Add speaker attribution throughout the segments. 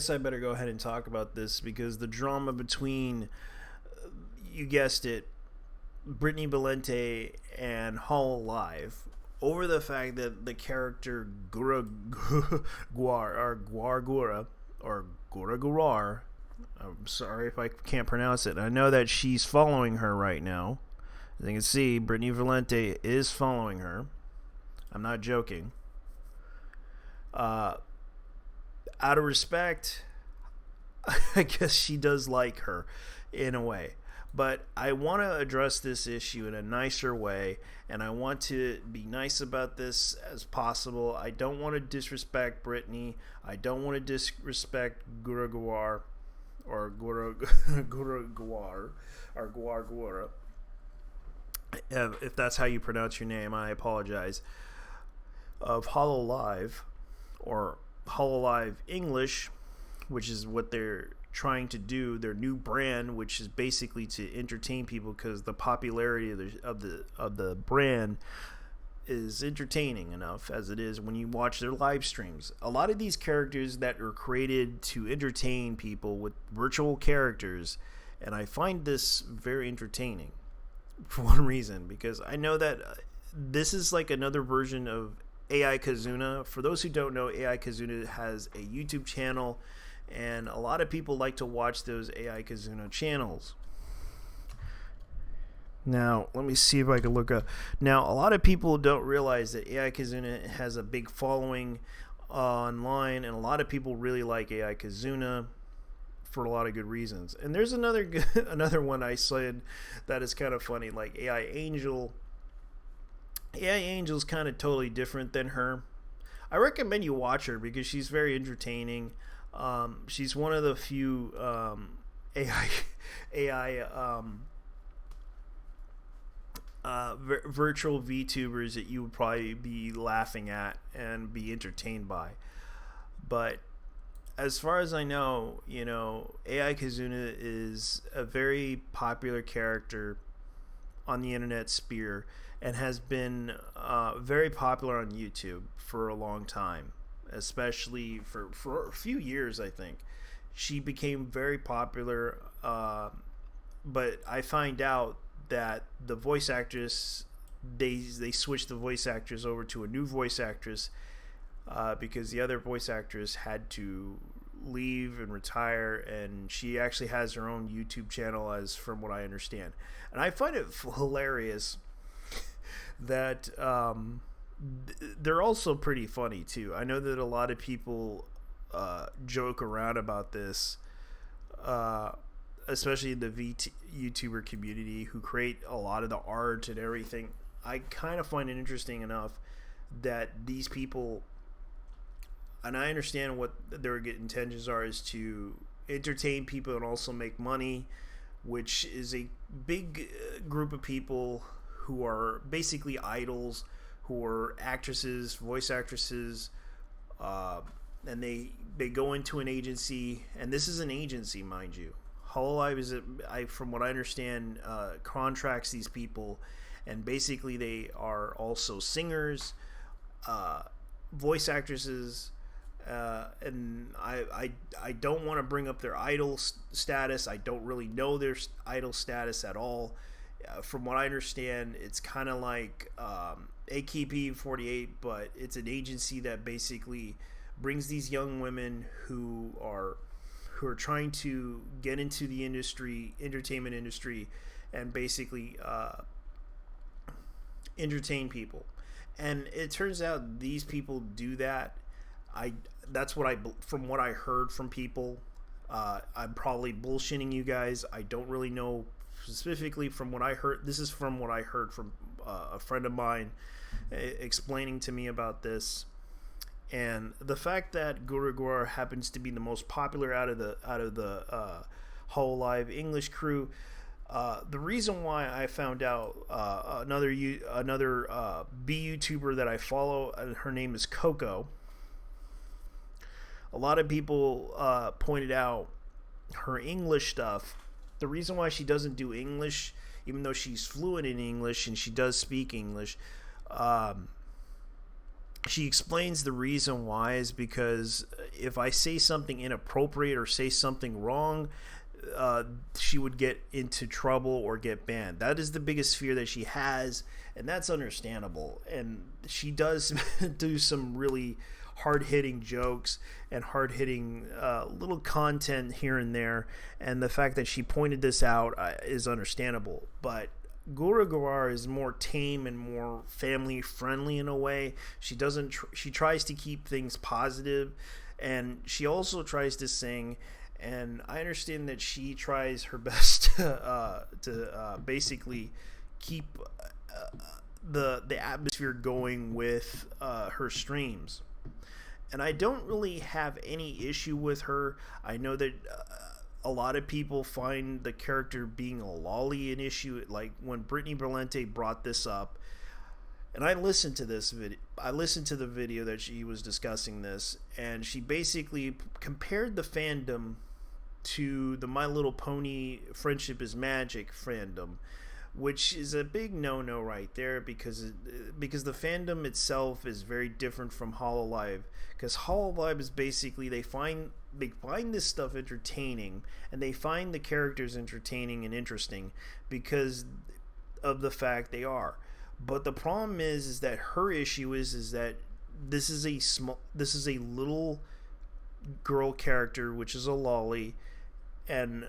Speaker 1: guess I better go ahead and talk about this because the drama between, you guessed it, Brittany Valente and Hololive over the fact that the character Gura Guar or Guar Gura or Gura Gurar. I'm sorry if I can't pronounce it. I know that she's following her right now. As you can see, Brittany Valente is following her. I'm not joking. Out of respect, I guess she does like her in a way. But I want to address this issue in a nicer way, and I want to be nice about this as possible. I don't want to disrespect Brittany. I don't want to disrespect Gura Guar or Gura Guar or Guar Guara. If that's how you pronounce your name, I apologize. Of Hololive or Hololive English, which is what they're trying to do, their new brand, which is basically to entertain people because the popularity of the brand is entertaining enough as it is when you watch their live streams. A lot of these characters that are created to entertain people with virtual characters, and I find this very entertaining for one reason, because I know that this is like another version of AI Kazuna. For those who don't know, AI Kazuna has a YouTube channel, and a lot of people like to watch those AI Kazuna channels. Now, let me see if I can look up. Now, a lot of people don't realize that AI Kazuna has a big following online, and a lot of people really like AI Kazuna for a lot of good reasons. And there's another one I said that is kind of funny, like AI Angel. AI Angel's kind of totally different than her. I recommend you watch her because she's very entertaining. She's one of the few virtual VTubers that you would probably be laughing at and be entertained by. But as far as I know, AI Kazuna is a very popular character on the internet sphere and has been very popular on YouTube for a long time, especially for a few years, I think. She became very popular, but I find out that the voice actress, they switched the voice actress over to a new voice actress because the other voice actress had to leave and retire, and she actually has her own YouTube channel, as from what I understand. And I find it hilarious that they're also pretty funny too. I know that a lot of people joke around about this, especially in the YouTuber community who create a lot of the art and everything. I kind of find it interesting enough that these people, and I understand what their intentions are, is to entertain people and also make money, which is a big group of people who are basically idols, who are actresses, voice actresses, and they go into an agency, and this is an agency, mind you. Hololive from what I understand, contracts these people, and basically they are also singers, voice actresses, and I don't want to bring up their idol status. I don't really know their idol status at all. From what I understand, it's kind of like AKB48, but it's an agency that basically brings these young women who are trying to get into the entertainment industry, and basically entertain people. And it turns out these people do that. From what I heard from people. I'm probably bullshitting you guys. I don't really know specifically. From what I heard, this is from what I heard from a friend of mine explaining to me about this. And the fact that Gurugura happens to be the most popular out of the Hololive English crew, the reason why I found out, another B YouTuber that I follow, her name is Coco. A lot of people pointed out her English stuff. The reason why she doesn't do English, even though she's fluent in English and she does speak English, she explains the reason why is because if I say something inappropriate or say something wrong, she would get into trouble or get banned. That is the biggest fear that she has, and that's understandable. And she does do some really hard-hitting jokes and hard-hitting little content here and there, and the fact that she pointed this out is understandable. But Gura Garar is more tame and more family friendly in a way. She doesn't. She tries to keep things positive, and she also tries to sing. And I understand that she tries her best to basically keep the atmosphere going with her streams. And I don't really have any issue with her. I know that a lot of people find the character being a lolly an issue. Like when Brittany Berlente brought this up, and I listened to this video. I listened to the video that she was discussing this, and she basically compared the fandom to the My Little Pony Friendship is Magic fandom, which is a big no-no right there, because the fandom itself is very different from Hololive. Because Hololive is basically they find this stuff entertaining, and they find the characters entertaining and interesting because of the fact they are. But the problem is that her issue is that this is a little girl character, which is a lolly, and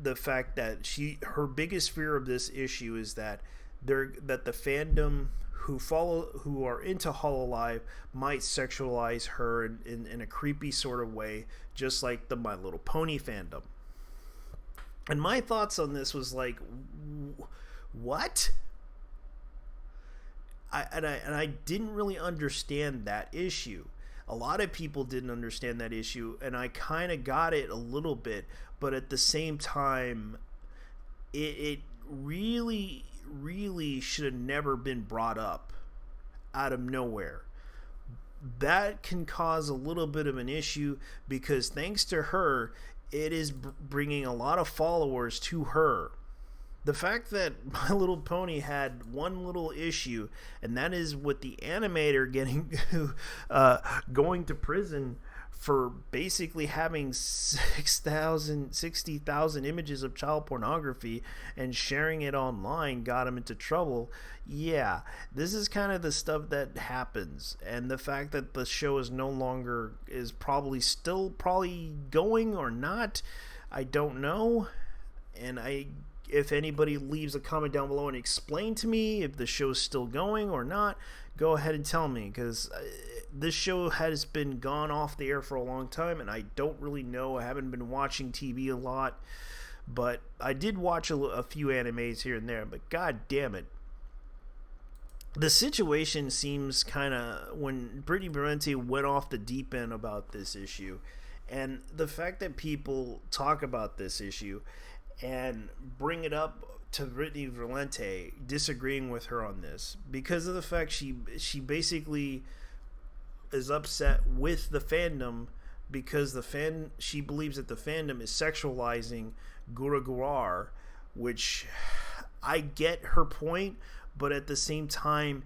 Speaker 1: the fact that her biggest fear of this issue is that the fandom who are into Hololive might sexualize her in a creepy sort of way, just like the My Little Pony fandom. And my thoughts on this was like, what? I didn't really understand that issue. A lot of people didn't understand that issue, and I kind of got it a little bit, but at the same time, it really, really should have never been brought up out of nowhere. That can cause a little bit of an issue, because thanks to her, it is bringing a lot of followers to her. The fact that My Little Pony had one little issue, and that is with the animator getting going to prison for basically having 60,000 images of child pornography and sharing it online, got him into trouble. Yeah, this is kind of the stuff that happens. And the fact that the show is probably still going or not, I don't know. And if anybody leaves a comment down below and explain to me if the show's still going or not, go ahead and tell me, because this show has been gone off the air for a long time, and I don't really know. I haven't been watching TV a lot, but I did watch a few animes here and there, but god damn it. The situation seems kind of, when Brittany Berlente went off the deep end about this issue, and the fact that people talk about this issue and bring it up to Brittany Berlente, disagreeing with her on this because of the fact she basically is upset with the fandom because she believes that the fandom is sexualizing Gura Garar, which I get her point, but at the same time,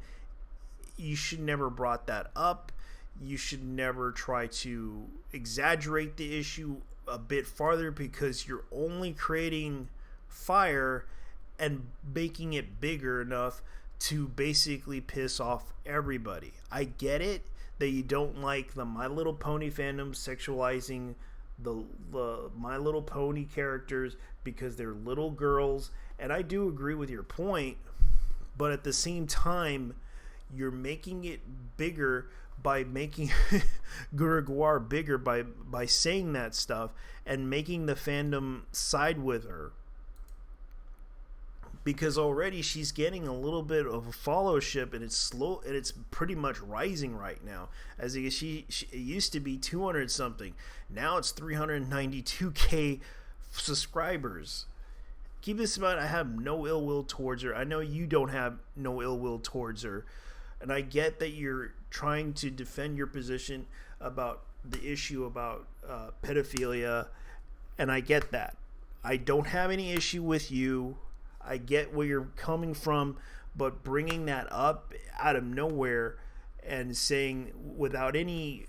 Speaker 1: you should never brought that up. You should never try to exaggerate the issue a bit farther, because you're only creating fire and making it bigger enough to basically piss off everybody. I get it that you don't like the My Little Pony fandom sexualizing the My Little Pony characters because they're little girls, and I do agree with your point, but at the same time, you're making it bigger by making Gura Garar bigger by saying that stuff and making the fandom side with her, because already she's getting a little bit of a followership, and it's slow, and it's pretty much rising right now. As she it used to be 200 something, now it's 392k subscribers. Keep this in mind, I have no ill will towards her. I know you don't have no ill will towards her, and I get that you're trying to defend your position about the issue about pedophilia, and I get that. I don't have any issue with you. I get where you're coming from, but bringing that up out of nowhere and saying without any,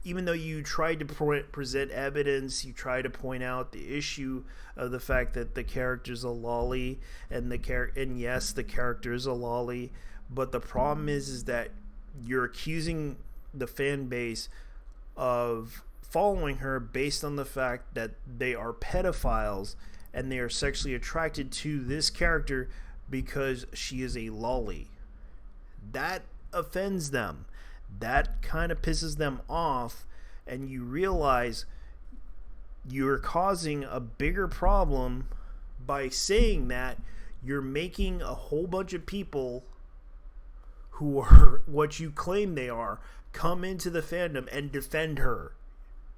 Speaker 1: even though you tried to present evidence, you tried to point out the issue of the fact that the character's a lolly, and and yes, the character is a lolly, but the problem is that you're accusing the fan base of following her based on the fact that they are pedophiles and they are sexually attracted to this character because she is a lolly. That offends them. That kind of pisses them off, and you realize you're causing a bigger problem by saying that. You're making a whole bunch of people who are what you claim they are come into the fandom and defend her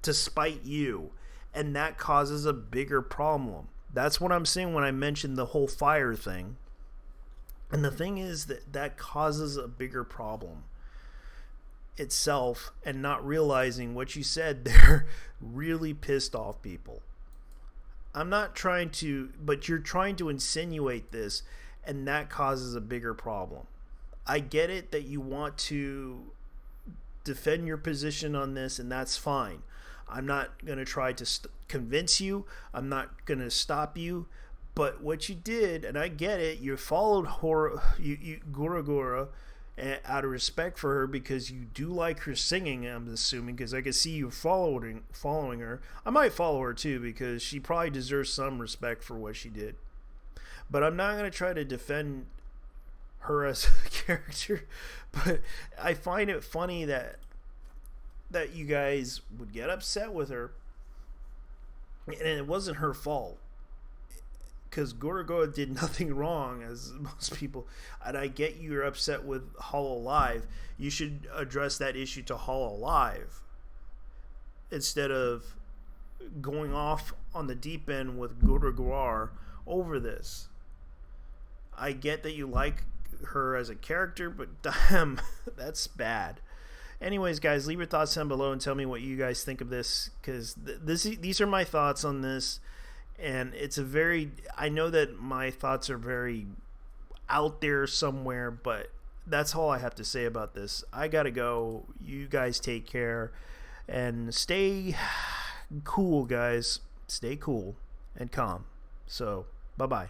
Speaker 1: to spite you, and that causes a bigger problem. That's what I'm saying when I mentioned the whole fire thing. And the thing is that causes a bigger problem itself, and not realizing what you said there really pissed off people. I'm not trying to, but you're trying to insinuate this, and that causes a bigger problem. I get it that you want to defend your position on this, and that's fine. I'm not going to try to convince you. I'm not going to stop you. But what you did, and I get it, you followed Gura Gura out of respect for her because you do like her singing, I'm assuming, because I can see you following her. I might follow her too because she probably deserves some respect for what she did. But I'm not going to try to defend her as a character. But I find it funny that you guys would get upset with her, and it wasn't her fault. Because Gura Gura did nothing wrong, as most people, and I get you're upset with Hololive. You should address that issue to Hololive instead of going off on the deep end with Gura Gura over this. I get that you like her as a character, but damn, that's bad. Anyways, guys, leave your thoughts down below and tell me what you guys think of this, because these are my thoughts on this. And it's I know that my thoughts are very out there somewhere, but that's all I have to say about this. I gotta go. You guys take care and stay cool, guys. Stay cool and calm. So, bye-bye.